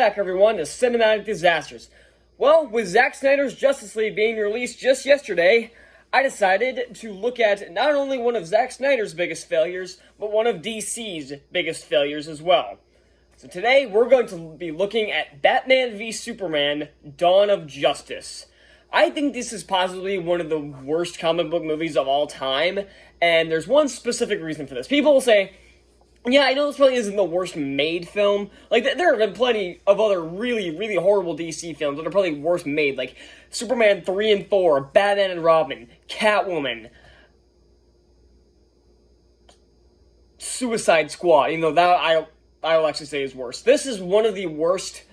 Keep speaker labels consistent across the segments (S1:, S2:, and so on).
S1: back, everyone, to Cinematic Disasters. Well, with Zack Snyder's Justice League being released just yesterday, I decided to look at not only one of Zack Snyder's biggest failures, but one of DC's biggest failures as well. So today, we're going to be looking at Batman v Superman: Dawn of Justice. I think this is possibly one of the worst comic book movies of all time, and there's one specific reason for this. People will say, yeah, I know this probably isn't the worst made film. Like, there have been plenty of other really, really horrible DC films that are probably worst made, like Superman 3 and 4, Batman and Robin, Catwoman, Suicide Squad, even though that I will actually say is worse. This is one of the worst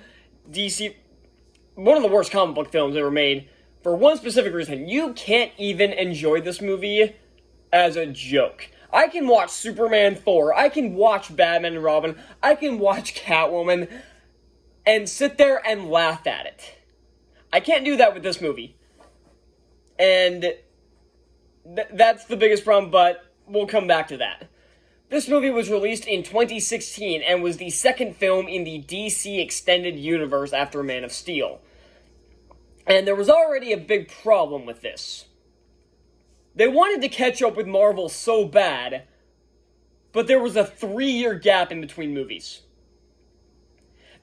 S1: comic book films ever made, for one specific reason. You can't even enjoy this movie as a joke. I can watch Superman 4, I can watch Batman and Robin, I can watch Catwoman, and sit there and laugh at it. I can't do that with this movie. And that's the biggest problem, but we'll come back to that. This movie was released in 2016 and was the second film in the DC Extended Universe after Man of Steel. And there was already a big problem with this. They wanted to catch up with Marvel so bad, but there was a 3-year gap in between movies.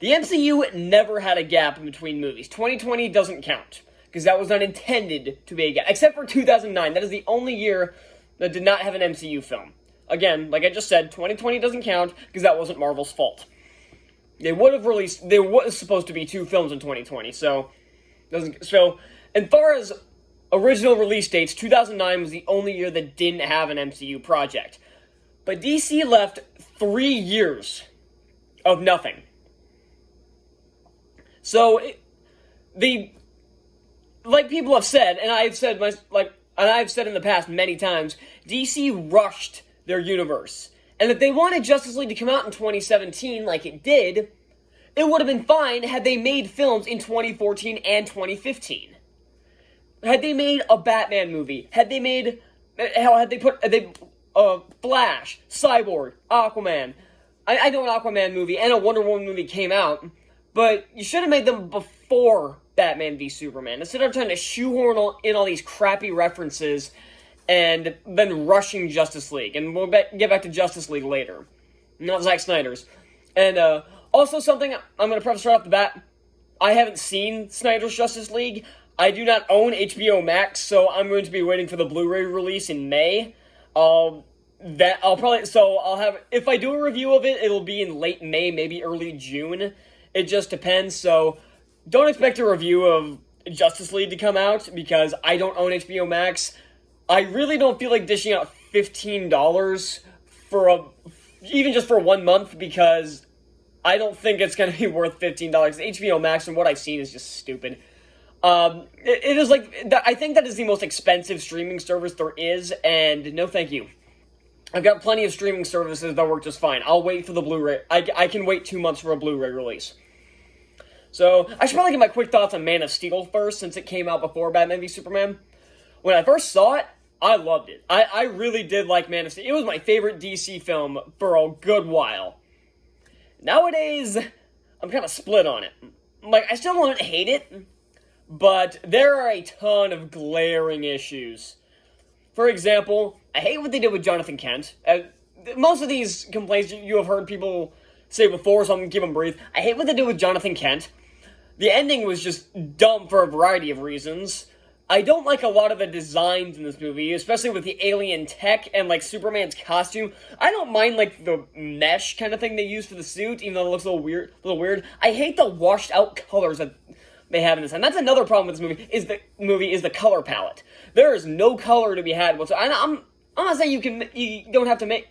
S1: The MCU never had a gap in between movies. 2020 doesn't count, because that was not intended to be a gap, except for 2009. That is the only year that did not have an MCU film. Again, like I just said, 2020 doesn't count, because that wasn't Marvel's fault. There was supposed to be 2 films in 2020, so as far as original release dates, 2009 was the only year that didn't have an MCU project. But DC left 3 years of nothing. So, like people have said, and I've said in the past many times, DC rushed their universe. And if they wanted Justice League to come out in 2017 like it did, it would have been fine had they made films in 2014 and 2015. Had they made a Batman movie, had they put Flash, Cyborg, Aquaman. I know an Aquaman movie and a Wonder Woman movie came out, but you should have made them before Batman v Superman, instead of trying to shoehorn in all these crappy references and then rushing Justice League. And we'll get back to Justice League later, not Zack Snyder's. And also something I'm going to preface right off the bat, I haven't seen Snyder's Justice League. I do not own HBO Max, so I'm going to be waiting for the Blu-ray release in May. If I do a review of it, it'll be in late May, maybe early June. It just depends, so don't expect a review of Justice League to come out, because I don't own HBO Max. I really don't feel like dishing out $15 even just for 1 month, because I don't think it's going to be worth $15. HBO Max, from what I've seen, is just stupid. It is I think that is the most expensive streaming service there is, and no thank you. I've got plenty of streaming services that work just fine. I'll wait for the Blu-ray. I can wait 2 months for a Blu-ray release. So, I should probably get my quick thoughts on Man of Steel first, since it came out before Batman v Superman. When I first saw it, I loved it. I really did like Man of Steel. It was my favorite DC film for a good while. Nowadays, I'm kind of split on it. I still don't hate it, but there are a ton of glaring issues. For example, I hate what they did with Jonathan Kent. Most of these complaints you have heard people say before, so I'm going to give them brief. I hate what they did with Jonathan Kent. The ending was just dumb for a variety of reasons. I don't like a lot of the designs in this movie, especially with the alien tech and, Superman's costume. I don't mind, the mesh kind of thing they use for the suit, even though it looks a little weird. I hate the washed-out colors that they have in this, and that's another problem with this movie, is the color palette. There is no color to be had whatsoever. I'm not saying you don't have to make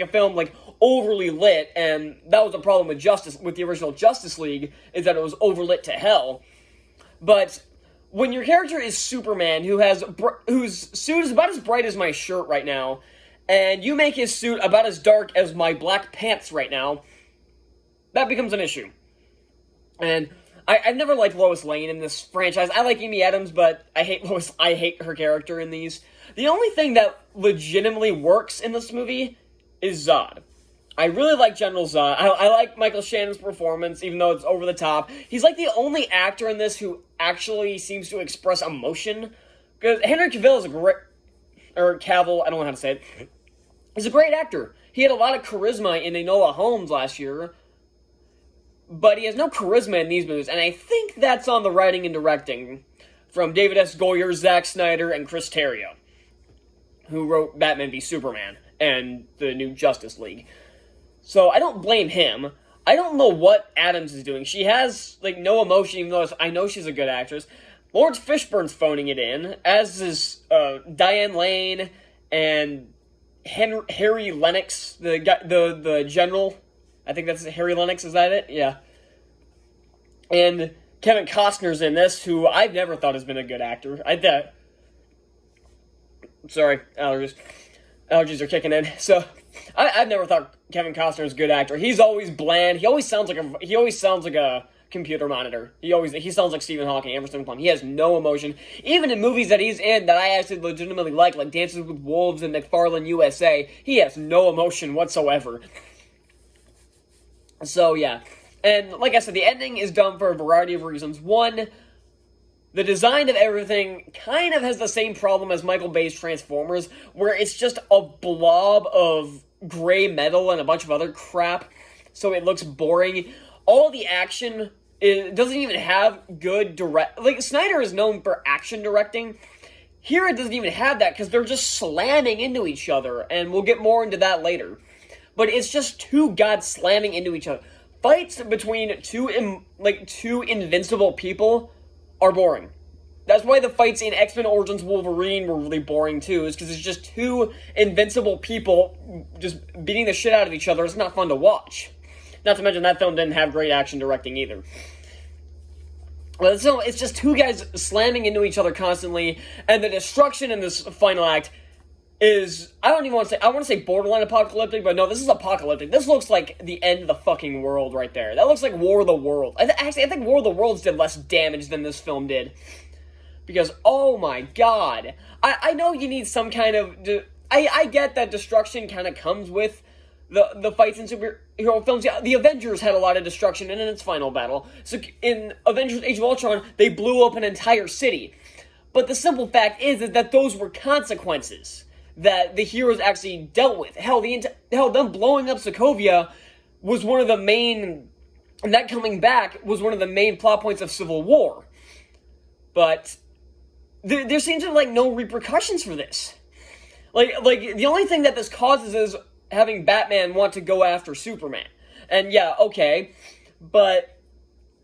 S1: a film, overly lit, and that was the problem with the original Justice League, is that it was overlit to hell. But when your character is Superman, whose suit is about as bright as my shirt right now, and you make his suit about as dark as my black pants right now, that becomes an issue. And I've never liked Lois Lane in this franchise. I like Amy Adams, but I hate her character in these. The only thing that legitimately works in this movie is Zod. I really like General Zod. I like Michael Shannon's performance, even though it's over the top. He's like the only actor in this who actually seems to express emotion. Because Henry Cavill is a great... Or Cavill, I don't know how to say it. He's a great actor. He had a lot of charisma in Enola Holmes last year. But he has no charisma in these movies. And I think that's on the writing and directing from David S. Goyer, Zack Snyder, and Chris Terrio, who wrote Batman v Superman and the new Justice League. So I don't blame him. I don't know what Adams is doing. She has, like, no emotion, even though I know she's a good actress. Lawrence Fishburne's phoning it in, as is Diane Lane and Harry Lennox, the general. I think that's Harry Lennox, is that it? Yeah. And Kevin Costner's in this, who I've never thought has been a good actor. Sorry, allergies. Allergies are kicking in. So, I've never thought Kevin Costner is a good actor. He's always bland. He always sounds like a computer monitor. He sounds like Stephen Hawking every single time. He has no emotion. Even in movies that he's in that I actually legitimately like Dances with Wolves and McFarlane USA, he has no emotion whatsoever. So, yeah. And, like I said, the ending is dumb for a variety of reasons. One, the design of everything kind of has the same problem as Michael Bay's Transformers, where it's just a blob of gray metal and a bunch of other crap, so it looks boring. All the action doesn't even have good direct... Like, Snyder is known for action directing. Here it doesn't even have that, because they're just slamming into each other, and we'll get more into that later. But it's just two gods slamming into each other. Fights between two invincible people are boring. That's why the fights in X-Men Origins Wolverine were really boring too, is because it's just two invincible people just beating the shit out of each other. It's not fun to watch. Not to mention that film didn't have great action directing either. But so it's just two guys slamming into each other constantly, and the destruction in this final act is, I don't even want to say, I want to say borderline apocalyptic, but no, this is apocalyptic. This looks like the end of the fucking world right there. That looks like War of the Worlds. I think War of the Worlds did less damage than this film did. Because, oh my god. I know you need some kind of... I get that destruction kind of comes with the fights in superhero films. Yeah, the Avengers had a lot of destruction in its final battle. So in Avengers Age of Ultron, they blew up an entire city. But the simple fact is that those were consequences that the heroes actually dealt with. Hell, them blowing up Sokovia was one of the main... And that coming back was one of the main plot points of Civil War. But there seems to be, no repercussions for this. Like, the only thing that this causes is having Batman want to go after Superman. And yeah, okay, but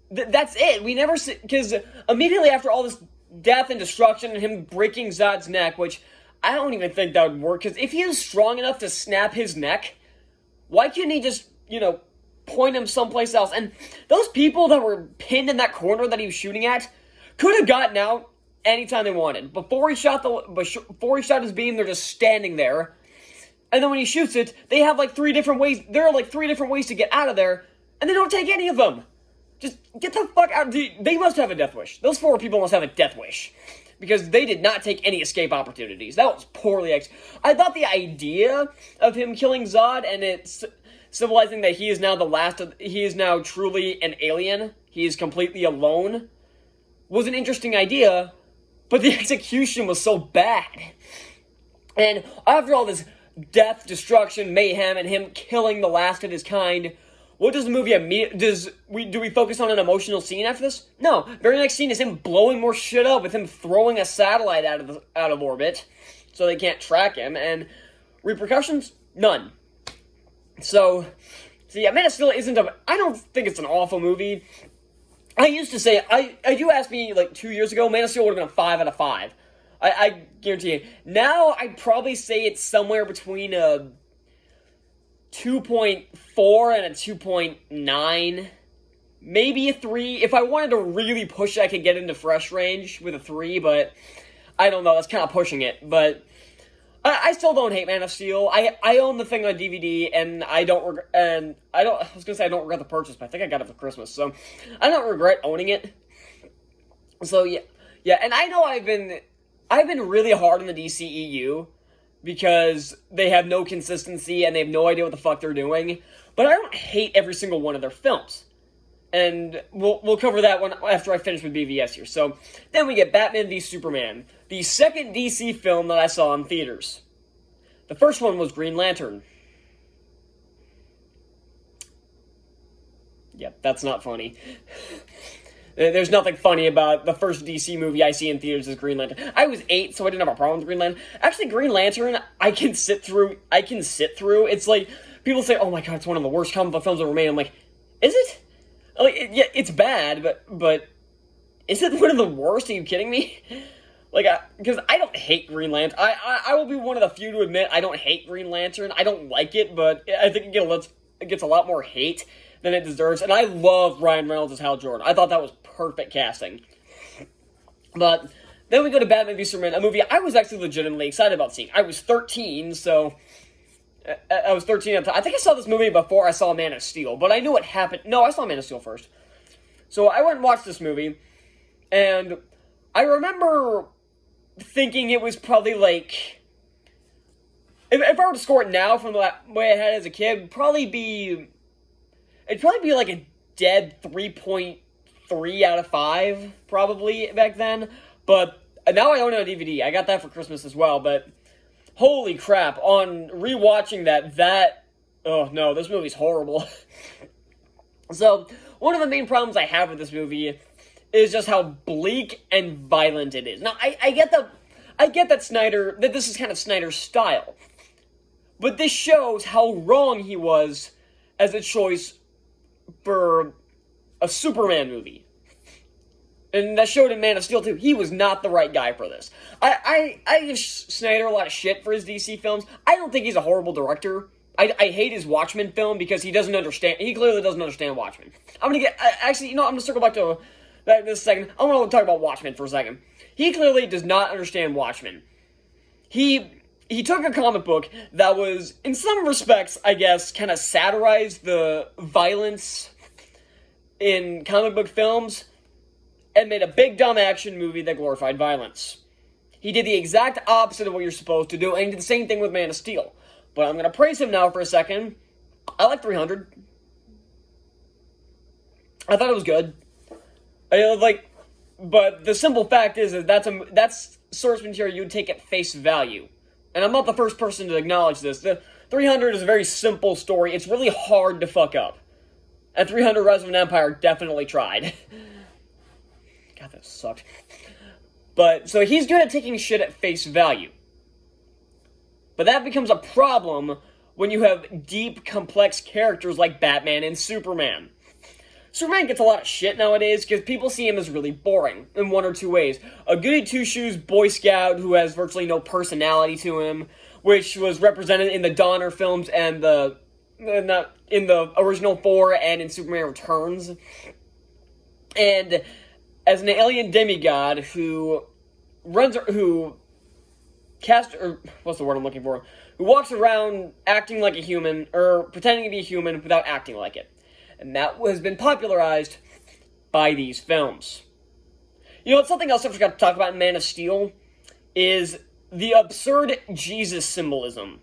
S1: that's it. We never see... Because immediately after all this death and destruction and him breaking Zod's neck, which I don't even think that would work, because if he is strong enough to snap his neck, why couldn't he just, point him someplace else? And those people that were pinned in that corner that he was shooting at could have gotten out anytime they wanted. Before he shot his beam, they're just standing there. And then when he shoots it, they have 3 different ways. There are 3 different ways to get out of there, and they don't take any of them. Just get the fuck out. They must have a death wish. Those 4 people must have a death wish. Because they did not take any escape opportunities. That was poorly I thought the idea of him killing Zod and it's symbolizing that he is now he is now truly an alien. He is completely alone. Was an interesting idea, but the execution was so bad. And after all this death, destruction, mayhem, and him killing the last of his kind, what does the movie do we focus on an emotional scene after this? No. Very next scene is him blowing more shit up with him throwing a satellite out of orbit so they can't track him, and repercussions? None. So yeah, Man of Steel I don't think it's an awful movie. I used to say, you asked me 2 years ago, Man of Steel would have been a 5 out of 5. I guarantee you. Now, I'd probably say it's somewhere between a 2.4 and a 2.9. Maybe a 3. If I wanted to really push it, I could get into fresh range with a 3, but I don't know, that's kind of pushing it. But I still don't hate Man of Steel. I own the thing on DVD, and I was gonna say I don't regret the purchase, but I think I got it for Christmas, so I don't regret owning it. So yeah, and I know I've been really hard on the DCEU, because they have no consistency and they have no idea what the fuck they're doing. But I don't hate every single one of their films. And we'll cover that one after I finish with BVS here. So then we get Batman v Superman, the second DC film that I saw in theaters. The first one was Green Lantern. Yep, that's not funny. There's nothing funny about the first DC movie I see in theaters is Green Lantern. I was 8, so I didn't have a problem with Green Lantern. Actually, Green Lantern, I can sit through. It's like, people say, oh my god, it's one of the worst comic book films ever made. I'm like, is it? Like, yeah, it's bad, but is it one of the worst? Are you kidding me? Like, because I don't hate Green Lantern. I will be one of the few to admit I don't hate Green Lantern. I don't like it, but I think it gets a lot more hate than it deserves. And I love Ryan Reynolds as Hal Jordan. I thought that was perfect casting. But then we go to Batman v Superman, a movie I was actually legitimately excited about seeing. I was 13, so I was 13 at the time. I think I saw this movie before I saw Man of Steel, but I knew what happened. No, I saw Man of Steel first. So I went and watched this movie, and I remember thinking it was probably like, if I were to score it now from the way I had it as a kid, it'd probably be like a dead 3.3 out of 5, probably, back then. But now I own it on DVD. I got that for Christmas as well, but holy crap, on rewatching oh no, this movie's horrible. So, one of the main problems I have with this movie is just how bleak and violent it is. Now, I get that this is kind of Snyder's style. But this shows how wrong he was as a choice for a Superman movie. And that showed in Man of Steel too. He was not the right guy for this. I give Snyder a lot of shit for his DC films. I don't think he's a horrible director. I hate his Watchmen film because he clearly doesn't understand Watchmen. I'm gonna circle back to this second. I want to talk about Watchmen for a second. He clearly does not understand Watchmen. He took a comic book that was, in some respects, I guess, kind of satirized the violence in comic book films, and made a big dumb action movie that glorified violence. He did the exact opposite of what you're supposed to do, and he did the same thing with Man of Steel. But I'm going to praise him now for a second. I like 300. I thought it was good. But the simple fact is that that's source material you'd take at face value. And I'm not the first person to acknowledge this. The 300 is a very simple story. It's really hard to fuck up. And 300 Rise of an Empire definitely tried. God, that sucked. But, so he's good at taking shit at face value. But that becomes a problem when you have deep, complex characters like Batman and Superman. Superman gets a lot of shit nowadays because people see him as really boring in one or two ways. A goody-two-shoes Boy Scout who has virtually no personality to him, which was represented in the Donner films and in the original 4 and in Superman Returns. And as an alien demigod who walks around acting like a human, or pretending to be a human without acting like it. And that has been popularized by these films. You know, something else I forgot to talk about in Man of Steel is the absurd Jesus symbolism.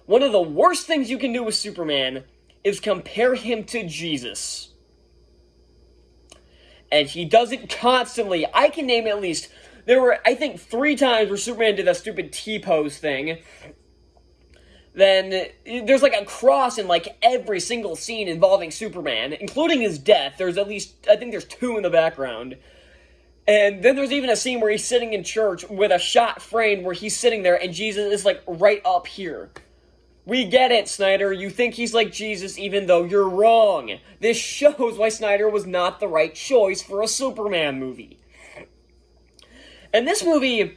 S1: One of the worst things you can do with Superman is compare him to Jesus. And he does it constantly. I can name at least, there were, I think, 3 times where Superman did that stupid T-pose thing. Then there's like a cross in like every single scene involving Superman, including his death. There's at least, I think there's 2 in the background. And then there's even a scene where he's sitting in church with a shot framed where he's sitting there and Jesus is like right up here. We get it, Snyder. You think he's like Jesus even though you're wrong. This shows why Snyder was not the right choice for a Superman movie. And this movie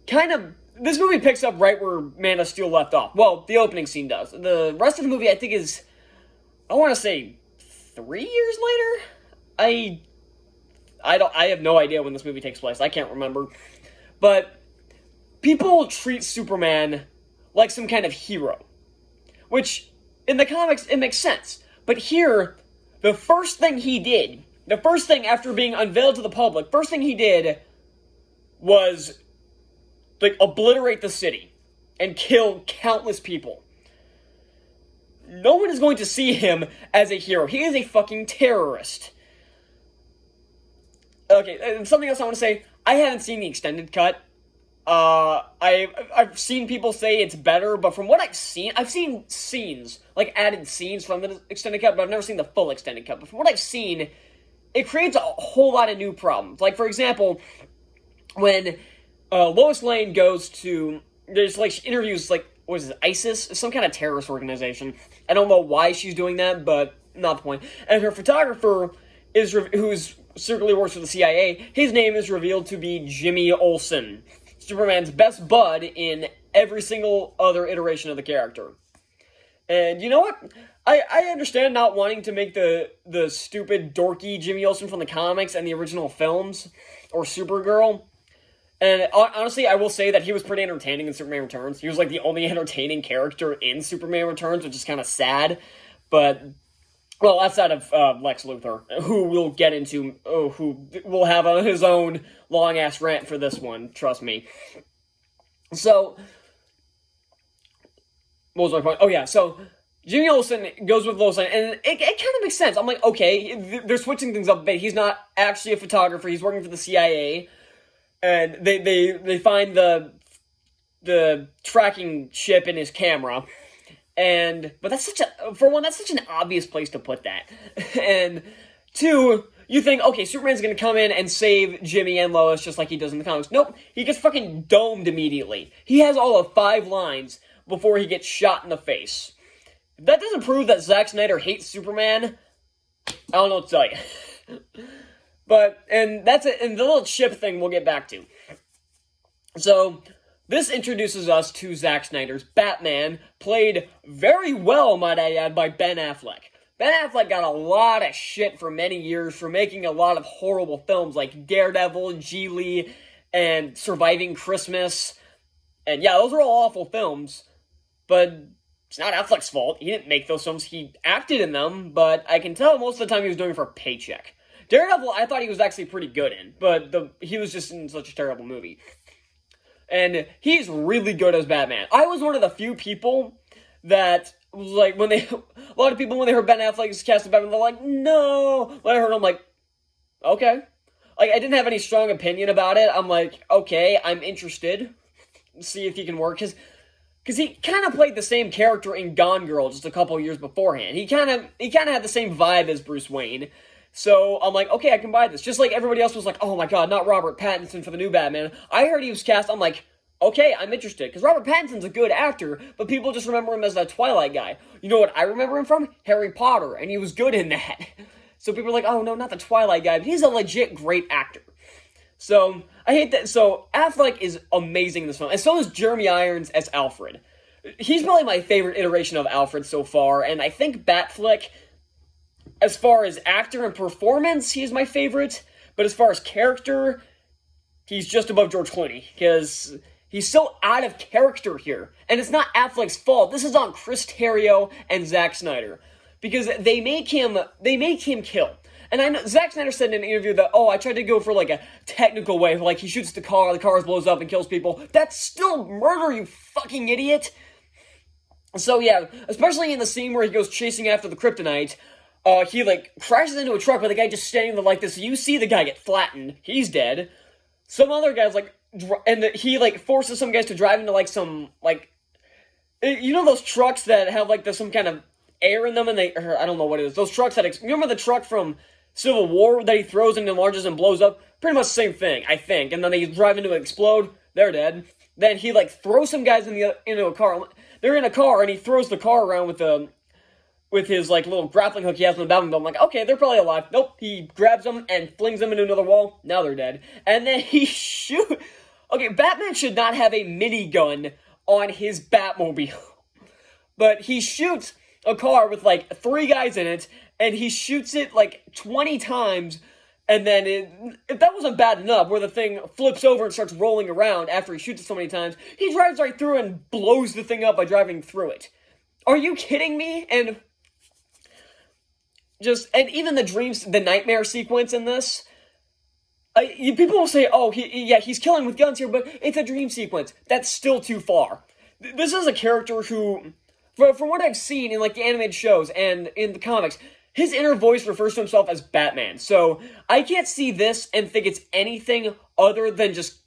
S1: picks up right where Man of Steel left off. Well, the opening scene does. The rest of the movie, I think, is, I want to say, 3 years later? I have no idea when this movie takes place. I can't remember. But people treat Superman like some kind of hero. Which, in the comics, it makes sense. But here, the first thing after being unveiled to the public, first thing he did was like, obliterate the city. and kill countless people. No one is going to see him as a hero. He is a fucking terrorist. Okay, and something else I want to say. I haven't seen the extended cut. I've seen people say it's better, but from what I've seen scenes, like added scenes from the extended cut, but I've never seen the full extended cut. But from what I've seen, it creates a whole lot of new problems. Like, for example, when Lois Lane goes to, there's like, she interviews, like, what is it, ISIS? Some kind of terrorist organization. I don't know why she's doing that, but not the point. And her photographer who's secretly works for the CIA, his name is revealed to be Jimmy Olsen, Superman's best bud in every single other iteration of the character. And you know what? I understand not wanting to make the stupid, dorky Jimmy Olsen from the comics and the original films, or Supergirl. And honestly, I will say that he was pretty entertaining in Superman Returns. He was like the only entertaining character in Superman Returns, which is kind of sad. But, well, outside of Lex Luthor, who we'll get into, who will have his own long-ass rant for this one, trust me. So, what was my point? Oh yeah, so Jimmy Olsen goes with Lois Lane, and it kind of makes sense. I'm like, okay, they're switching things up a bit. He's not actually a photographer. He's working for the CIA. And they find the tracking chip in his camera, but that's such an obvious place to put that. And two, you think, okay, Superman's gonna come in and save Jimmy and Lois just like he does in the comics. Nope, he gets fucking domed immediately. He has all of 5 lines before he gets shot in the face. If that doesn't prove that Zack Snyder hates Superman, I don't know what to tell you. And that's it, and the little chip thing we'll get back to. So, this introduces us to Zack Snyder's Batman, played very well, might I add, by Ben Affleck. Ben Affleck got a lot of shit for many years for making a lot of horrible films like Daredevil, Geely, and Surviving Christmas. And yeah, those are all awful films, but it's not Affleck's fault. He didn't make those films, he acted in them, but I can tell most of the time he was doing it for a paycheck. Daredevil, I thought he was actually pretty good in, but he was just in such a terrible movie. And he's really good as Batman. I was one of the few people that, like, a lot of people, when they heard Ben Affleck was cast as Batman, they're like, no! When I heard him, I'm like, okay. Like, I didn't have any strong opinion about it. I'm like, okay, I'm interested. See if he can work. Because he kind of played the same character in Gone Girl just a couple years beforehand. He kind of had the same vibe as Bruce Wayne. So, I'm like, okay, I can buy this. Just like everybody else was like, oh my god, not Robert Pattinson for the new Batman. I heard he was cast, I'm like, okay, I'm interested. Because Robert Pattinson's a good actor, but people just remember him as that Twilight guy. You know what I remember him from? Harry Potter, and he was good in that. So people are like, oh no, not the Twilight guy, but he's a legit great actor. So, I hate that. So, Affleck is amazing in this film, and so is Jeremy Irons as Alfred. He's probably my favorite iteration of Alfred so far, and I think Batfleck, as far as actor and performance, he's my favorite. But as far as character, he's just above George Clooney. Because he's so out of character here. And it's not Affleck's fault. This is on Chris Terrio and Zack Snyder. Because they make him kill. And I know Zack Snyder said in an interview that, I tried to go for like a technical way. Like he shoots the car blows up and kills people. That's still murder, you fucking idiot. So yeah, especially in the scene where he goes chasing after the kryptonite. He, crashes into a truck with a guy just standing there like this. You see the guy get flattened. He's dead. Some other guys, he forces some guys to drive into, some, you know those trucks that have, some kind of air in them, and I don't know what it is. Those trucks that, remember the truck from Civil War that he throws and enlarges and blows up? Pretty much the same thing, I think. And then they drive into it, explode, they're dead. Then he, throws some guys into a car. They're in a car, and he throws the car around with his, little grappling hook he has on the back of them. I'm like, okay, they're probably alive. Nope, he grabs them and flings them into another wall. Now they're dead. And then he shoots... Okay, Batman should not have a minigun on his Batmobile. But he shoots a car with, 3 guys in it, and he shoots it, 20 times, and then if that wasn't bad enough, where the thing flips over and starts rolling around after he shoots it so many times, he drives right through and blows the thing up by driving through it. Are you kidding me? And even the nightmare sequence in this, people will say, he's killing with guns here, but it's a dream sequence. That's still too far. This is a character who, from what I've seen in like the animated shows and in the comics, his inner voice refers to himself as Batman. So I can't see this and think it's anything other than just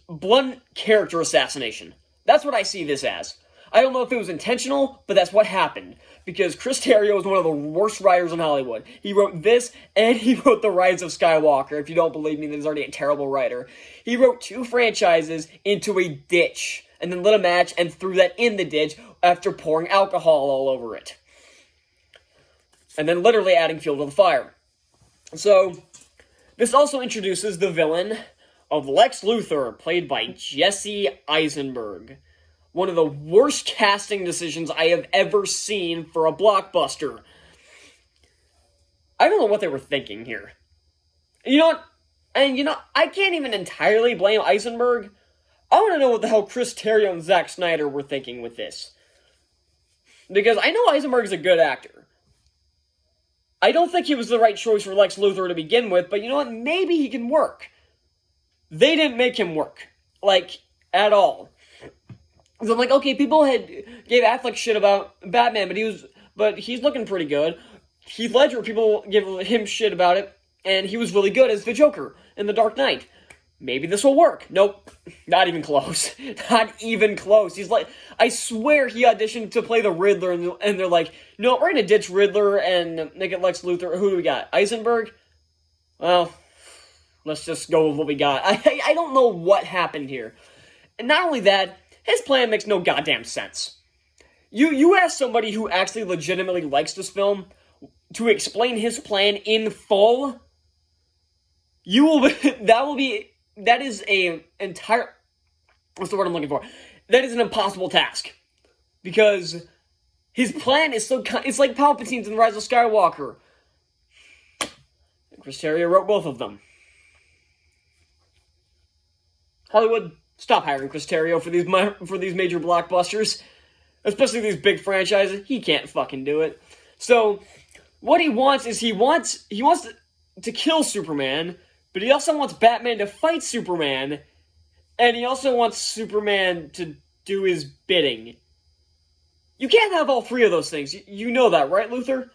S1: blunt character assassination. That's what I see this as. I don't know if it was intentional, but that's what happened. Because Chris Terrio is one of the worst writers in Hollywood. He wrote this, and he wrote The Rise of Skywalker. If you don't believe me, then he's already a terrible writer. He wrote 2 franchises into a ditch, and then lit a match and threw that in the ditch after pouring alcohol all over it. And then literally adding fuel to the fire. So, this also introduces the villain of Lex Luthor, played by Jesse Eisenberg. One of the worst casting decisions I have ever seen for a blockbuster. I don't know what they were thinking here. You know what? And I can't even entirely blame Eisenberg. I want to know what the hell Chris Terrio and Zack Snyder were thinking with this. Because I know Eisenberg's a good actor. I don't think he was the right choice for Lex Luthor to begin with, but you know what? Maybe he can work. They didn't make him work. Like, at all. So I'm like, okay, people gave Affleck shit about Batman, but he's looking pretty good. Heath Ledger, people give him shit about it, and he was really good as the Joker in The Dark Knight. Maybe this will work. Nope. Not even close. Not even close. He's like, I swear he auditioned to play the Riddler, and they're like, no, we're gonna ditch Riddler and make it Lex Luthor. Who do we got? Eisenberg? Well, let's just go with what we got. I don't know what happened here. And not only that, his plan makes no goddamn sense. You ask somebody who actually legitimately likes this film to explain his plan in full, that is a entire, what's the word I'm looking for? That is an impossible task. Because his plan is it's like Palpatine's in The Rise of Skywalker. Chris Terrio wrote both of them. Hollywood, stop hiring Chris Terrio for these major blockbusters. Especially these big franchises. He can't fucking do it. So, what he wants is he wants to kill Superman, but he also wants Batman to fight Superman, and he also wants Superman to do his bidding. You can't have all 3 of those things. You know that, right, Luthor?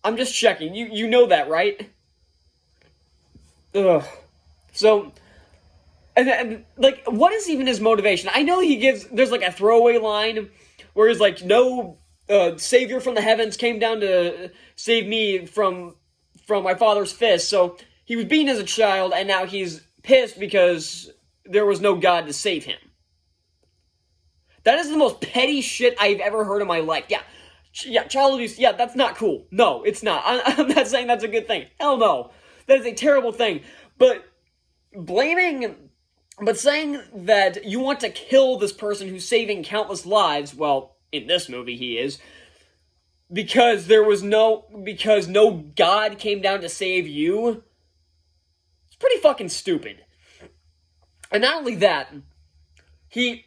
S1: I'm just checking. You know that, right? Ugh. So, and like, what is even his motivation? I know there's like a throwaway line where he's like, no savior from the heavens came down to save me from my father's fist. So he was beaten as a child, and now he's pissed because there was no God to save him. That is the most petty shit I've ever heard in my life. Yeah, child abuse, yeah, that's not cool. No, it's not. I'm not saying that's a good thing. Hell no. That is a terrible thing. But saying that you want to kill this person who's saving countless lives, well, in this movie he is, because no God came down to save you, it's pretty fucking stupid. And not only that, he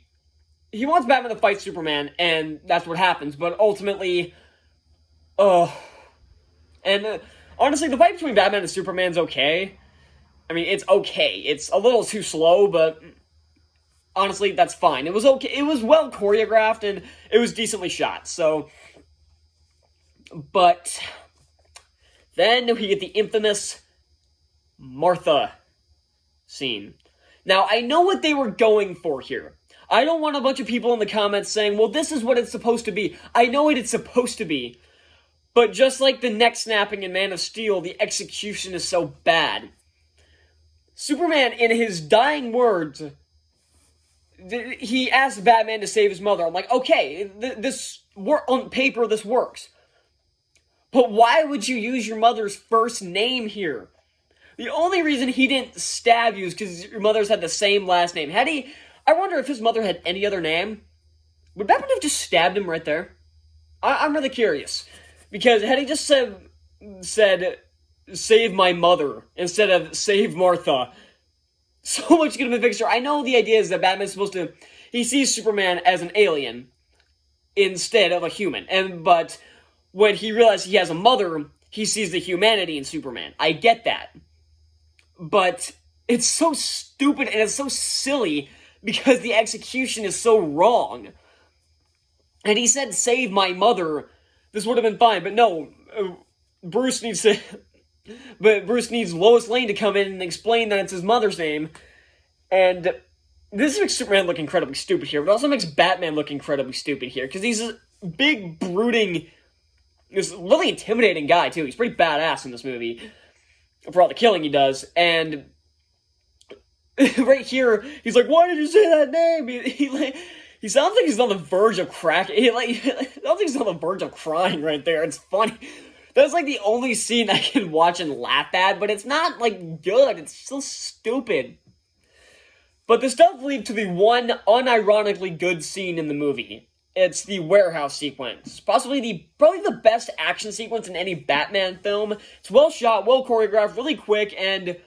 S1: wants Batman to fight Superman, and that's what happens, but ultimately, honestly, the fight between Batman and Superman's okay. I mean, it's okay. It's a little too slow, but honestly, that's fine. It was okay. It was well choreographed, and it was decently shot, so. But then we get the infamous Martha scene. Now, I know what they were going for here. I don't want a bunch of people in the comments saying, well, this is what it's supposed to be. I know what it's supposed to be. But just like the neck snapping in Man of Steel, the execution is so bad. Superman, in his dying words, he asked Batman to save his mother. I'm like, okay, on paper, this works. But why would you use your mother's first name here? The only reason he didn't stab you is because your mother's had the same last name. I wonder if his mother had any other name. Would Batman have just stabbed him right there? I'm really curious. Because had he just said save my mother instead of save Martha, so much could have been fixed. I know the idea is that Batman's supposed to, he sees Superman as an alien instead of a human, but when he realizes he has a mother, he sees the humanity in Superman. I get that. But It's so stupid and it's so silly because the execution is so wrong. And he said, "Save my mother." This would have been fine, but no. Bruce needs to. But Bruce needs Lois Lane to come in and explain that it's his mother's name. And this makes Superman look incredibly stupid here, but also makes Batman look incredibly stupid here, because he's a big, brooding, this really intimidating guy, too. He's pretty badass in this movie, for all the killing he does, and right here, he's like, "Why did you say that name?" He sounds like he's on the verge of he sounds like he's on the verge of crying right there. It's funny. That's like the only scene I can watch and laugh at, but it's not like good. It's still stupid. But this does lead to the one unironically good scene in the movie. It's the warehouse sequence. Probably the best action sequence in any Batman film. It's well shot, well choreographed, really quick, and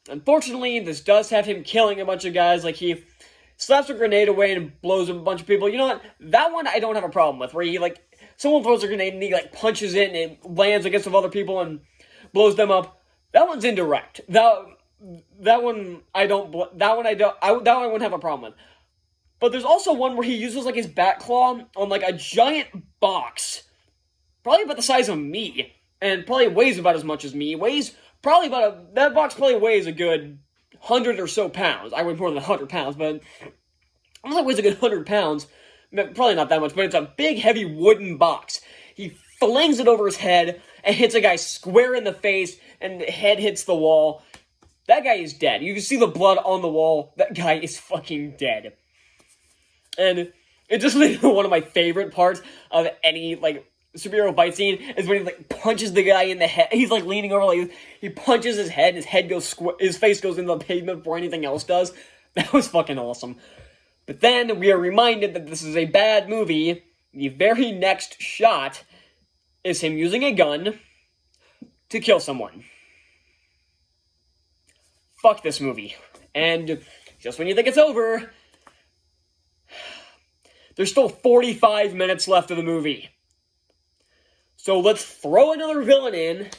S1: unfortunately, this does have him killing a bunch of guys. Like, he slaps a grenade away and blows up a bunch of people. You know what? That one I don't have a problem with, where he, like, someone throws a grenade and he, like, punches it and it lands against some other people and blows them up. That one's indirect. That one I wouldn't have a problem with. But there's also one where he uses, like, his bat claw on, like, a giant box. Probably about the size of me. And probably weighs about as much as me. That box probably weighs a good 100 or so pounds. I weigh more than 100 pounds, but I think it weighs a good 100 pounds. Probably not that much, but it's a big, heavy wooden box. He flings it over his head and hits a guy square in the face, and the head hits the wall. That guy is dead. You can see the blood on the wall. That guy is fucking dead. And it just made one of my favorite parts of any, like, superhero fight scene is when he, like, punches the guy in the head. He's, like, leaning over, like, he punches his head, his head goes his face goes into the pavement before anything else does. That was fucking awesome. But then we are reminded that this is a bad movie. The very next shot is him using a gun to kill someone. Fuck this movie. And just when you think it's over, there's still 45 minutes left of the movie. So let's throw another villain in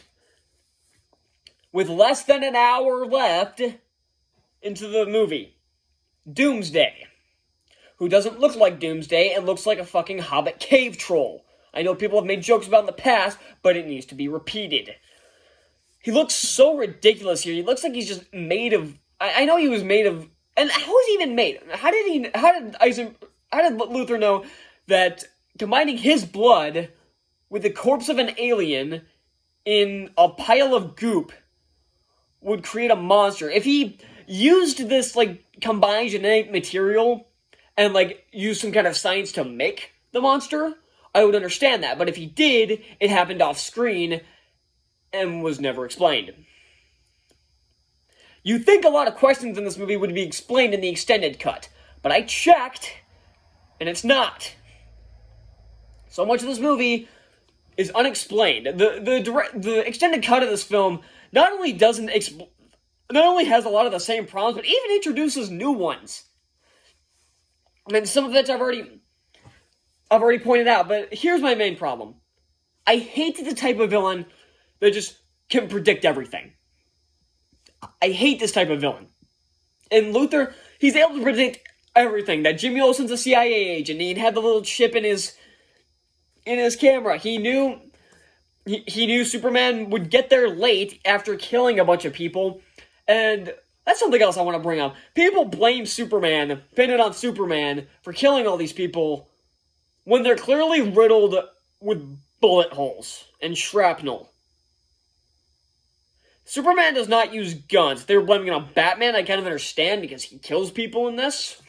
S1: with less than an hour left into the movie. Doomsday. Who doesn't look like Doomsday and looks like a fucking Hobbit cave troll. I know people have made jokes about it in the past, but it needs to be repeated. He looks so ridiculous here. He looks like he's just made of... I know he was made of... And how was he even made? How did Luthor know that combining his blood with the corpse of an alien in a pile of goop would create a monster? If he used this, like, combined genetic material and, like, used some kind of science to make the monster, I would understand that. But if he did, it happened off screen and was never explained. You'd think a lot of questions in this movie would be explained in the extended cut, but I checked, and it's not. So much of this movie is unexplained. The extended cut of this film not only has a lot of the same problems, but even introduces new ones. And some of it I've already pointed out, but here's my main problem. I hate the type of villain that just can predict everything. I hate this type of villain. And Luthor, he's able to predict everything. That Jimmy Olsen's a CIA agent, and he had the little chip in his camera. He knew Superman would get there late after killing a bunch of people, and that's something else I want to bring up. People blame Superman, pin it on Superman, for killing all these people when they're clearly riddled with bullet holes and shrapnel. Superman does not use guns. If they were blaming it on Batman, I kind of understand because he kills people in this.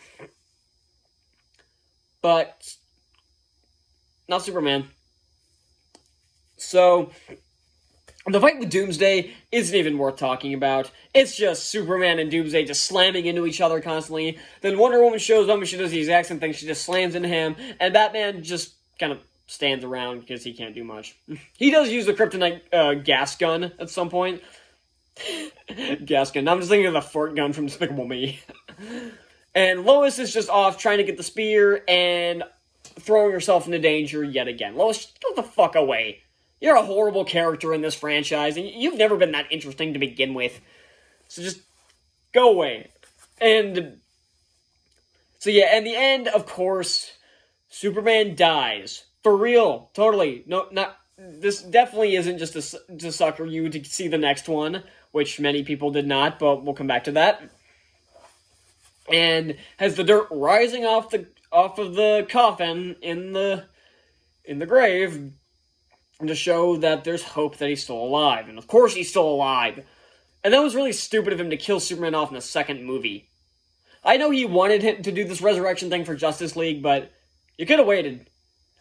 S1: But not Superman. So the fight with Doomsday isn't even worth talking about. It's just Superman and Doomsday just slamming into each other constantly. Then Wonder Woman shows up and she does the exact same thing. She just slams into him. And Batman just kind of stands around because he can't do much. He does use the kryptonite gas gun at some point. Gas gun. I'm just thinking of the fart gun from Despicable Me. And Lois is just off trying to get the spear and throwing herself into danger yet again. Lois, get the fuck away. You're a horrible character in this franchise, and you've never been that interesting to begin with. So just Go away. And so yeah, in the end, of course, Superman dies. For real. Totally. No, not... This definitely isn't just to sucker you to see the next one, which many people did not, but we'll come back to that. And has the dirt rising off of the coffin in the grave to show that there's hope that he's still alive. And of course he's still alive. And that was really stupid of him to kill Superman off in the second movie. I know he wanted him to do this resurrection thing for Justice League, but you could have waited.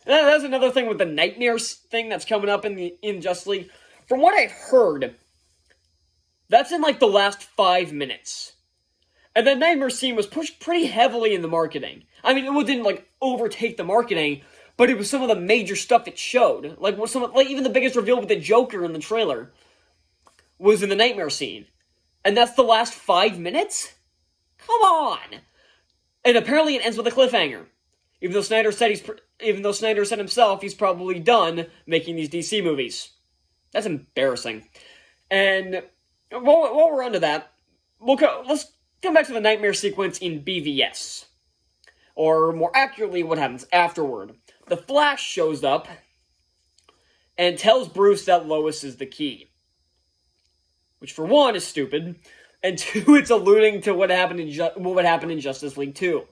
S1: That's another thing with the nightmares thing that's coming up in Justice League. From what I've heard, that's in like the last 5 minutes. And the nightmare scene was pushed pretty heavily in the marketing. I mean, it didn't like overtake the marketing, but it was some of the major stuff it showed. Like even the biggest reveal with the Joker in the trailer was in the nightmare scene. And that's the last 5 minutes? Come on! And apparently it ends with a cliffhanger. Even though Snyder said himself he's probably done making these DC movies. That's embarrassing. And while we're onto that, let's come back to the nightmare sequence in BVS. Or more accurately, what happens afterward. The Flash shows up and tells Bruce that Lois is the key. Which for one is stupid, and two, it's alluding to what happened in Justice League 2.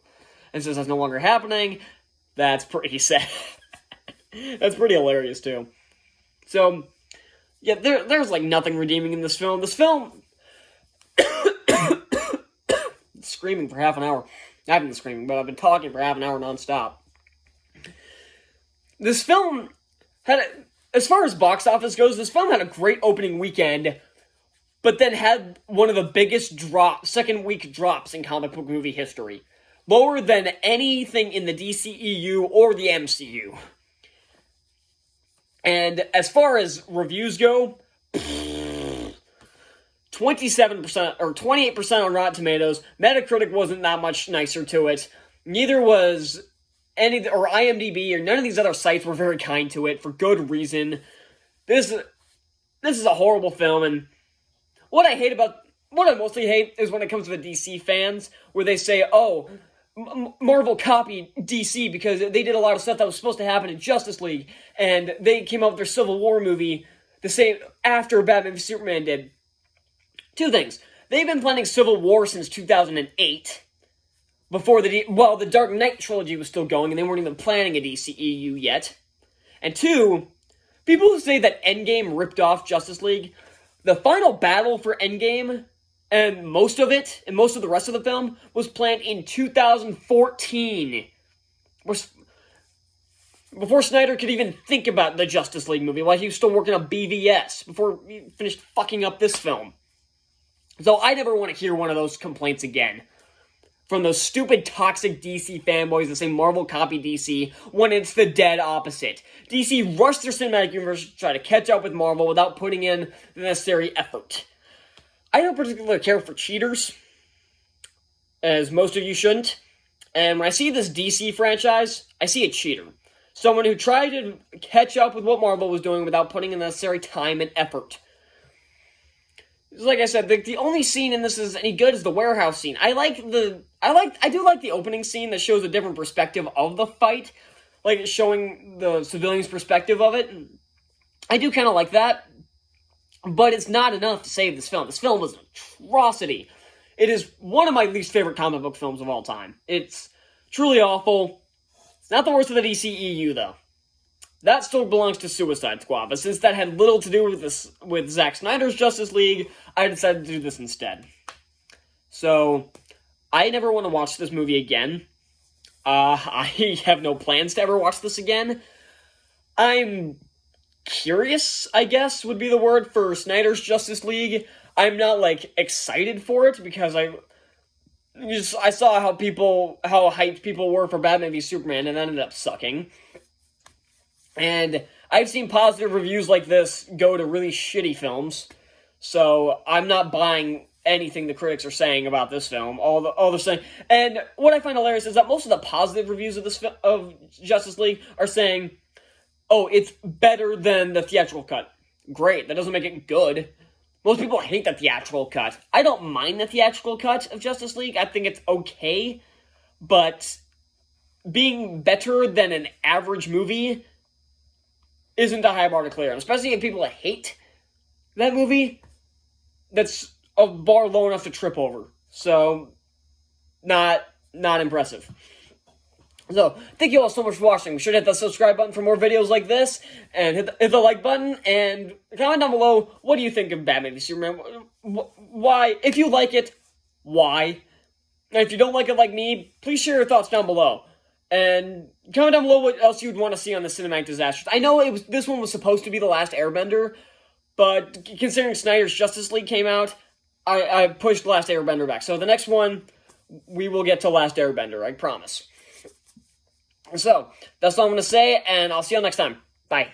S1: And since that's no longer happening, that's pretty sad. That's pretty hilarious, too. So, yeah, there's, like, nothing redeeming in this film. This film... screaming for half an hour. I haven't been screaming, but I've been talking for half an hour nonstop. This film as far as box office goes, this film had a great opening weekend, but then had one of the biggest second-week drops in comic book movie history. Lower than anything in the DCEU or the MCU. And as far as reviews go, 27% or 28% on Rotten Tomatoes. Metacritic wasn't that much nicer to it. Neither was or IMDb or none of these other sites were very kind to it for good reason. This is a horrible film, and what I mostly hate is when it comes to the DC fans, where they say, oh, Marvel copied DC because they did a lot of stuff that was supposed to happen in Justice League, and they came up with their Civil War movie the same after Batman v Superman did. Two things. They've been planning Civil War since 2008, while the Dark Knight trilogy was still going, and they weren't even planning a DCEU yet. And two, people who say that Endgame ripped off Justice League, the final battle for Endgame, and most of the rest of the film, was planned in 2014. Before Snyder could even think about the Justice League movie, while he was still working on BVS, before he finished fucking up this film. So I never want to hear one of those complaints again. From those stupid, toxic DC fanboys that say Marvel copied DC, when it's the dead opposite. DC rushed their cinematic universe to try to catch up with Marvel without putting in the necessary effort. I don't particularly care for cheaters, as most of you shouldn't. And when I see this DC franchise, I see a cheater. Someone who tried to catch up with what Marvel was doing without putting in the necessary time and effort. Like I said, the only scene in this is any good is the warehouse scene. I do like the opening scene that shows a different perspective of the fight, like showing the civilians' perspective of it. I do kind of like that, but it's not enough to save this film. This film was an atrocity. It is one of my least favorite comic book films of all time. It's truly awful. It's not the worst of the DCEU, though. That still belongs to Suicide Squad, but since that had little to do with Zack Snyder's Justice League, I decided to do this instead. So, I never want to watch this movie again. I have no plans to ever watch this again. I'm curious, I guess, would be the word for Snyder's Justice League. I'm not, excited for it, because I saw how hyped people were for Batman v Superman, and that ended up sucking. And I've seen positive reviews like this go to really shitty films, so I'm not buying anything the critics are saying about this film. All they're saying, and what I find hilarious is that most of the positive reviews of Justice League are saying, "Oh, it's better than the theatrical cut." Great, that doesn't make it good. Most people hate the theatrical cut. I don't mind the theatrical cut of Justice League. I think it's okay, but being better than an average movie isn't a high bar to clear. And especially if people hate that movie, that's a bar low enough to trip over. So, not impressive. So, thank you all so much for watching. Be sure to hit the subscribe button for more videos like this, and hit the like button, and comment down below, what do you think of Batman v Superman? Why? If you like it, why? And if you don't like it like me, please share your thoughts down below. And comment down below what else you'd want to see on the cinematic disasters. I know this one was supposed to be The Last Airbender, but considering Snyder's Justice League came out, I pushed The Last Airbender back. So the next one, we will get to Last Airbender, I promise. So, that's all I'm going to say, and I'll see you all next time. Bye.